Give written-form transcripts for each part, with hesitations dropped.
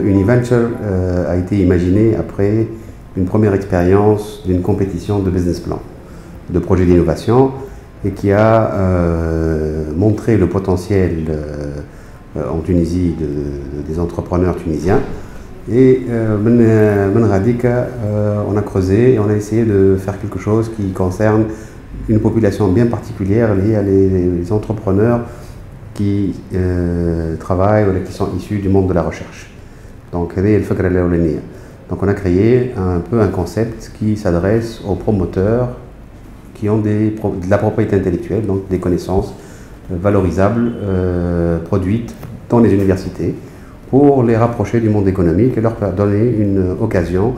Univenture a été imaginé après une première expérience d'une compétition de business plan, de projet d'innovation, et qui a montré le potentiel en Tunisie des entrepreneurs tunisiens. Et on a creusé et on a essayé de faire quelque chose qui concerne une population bien particulière, les entrepreneurs qui travaillent ou qui sont issus du monde de la recherche. Donc on a créé un peu un concept qui s'adresse aux promoteurs qui ont de la propriété intellectuelle, donc des connaissances valorisables produites dans les universités, pour les rapprocher du monde économique et leur donner une occasion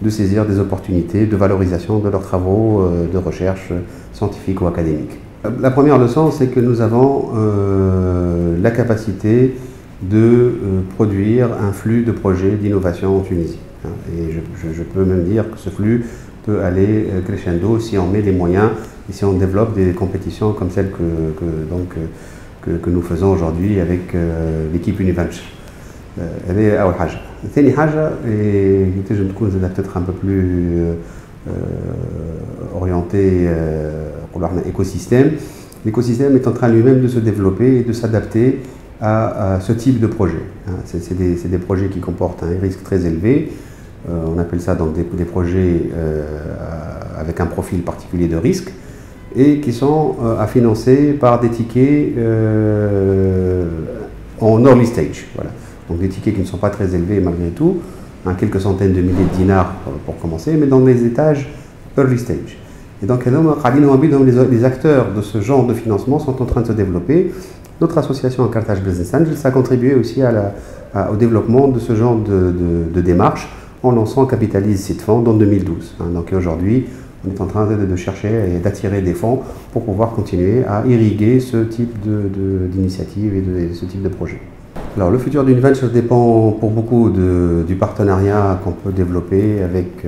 de saisir des opportunités de valorisation de leurs travaux de recherche scientifique ou académique. La première leçon, c'est que nous avons la capacité de produire un flux de projets d'innovation en Tunisie. Et je peux même dire que ce flux peut aller crescendo si on met les moyens et si on développe des compétitions comme celles que nous faisons aujourd'hui avec l'équipe Univenture. هذه أول حاجة. ثاني حاجة تنجم تكون peut-être un peu plus orienté écosystème. L'écosystème est en train lui-même de se développer et de s'adapter à ce type de projet. C'est des projets qui comportent un risque très élevé. On appelle ça donc des projets avec un profil particulier de risque et qui sont à financer par des tickets en early stage. Voilà. Donc des tickets qui ne sont pas très élevés malgré tout, quelques centaines de milliers de dinars pour commencer, mais dans des étages early stage. Et donc les acteurs de ce genre de financement sont en train de se développer. Notre association Carthage Business Angels a contribué aussi au développement de ce genre de démarche en lançant Capitalise Seed Fund en 2012. Donc aujourd'hui, on est en train de chercher et d'attirer des fonds pour pouvoir continuer à irriguer ce type d'initiative et de ce type de projet. Alors, le futur d'Univenture dépend pour beaucoup du partenariat qu'on peut développer avec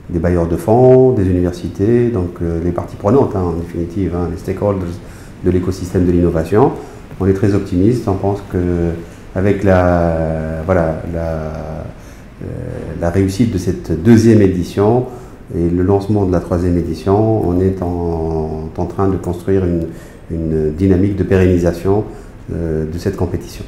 des bailleurs de fonds, des universités, donc les parties prenantes en définitive, les stakeholders de l'écosystème de l'innovation. On est très optimiste, on pense qu'avec la réussite de cette deuxième édition et le lancement de la troisième édition, on est en train de construire une dynamique de pérennisation de cette compétition.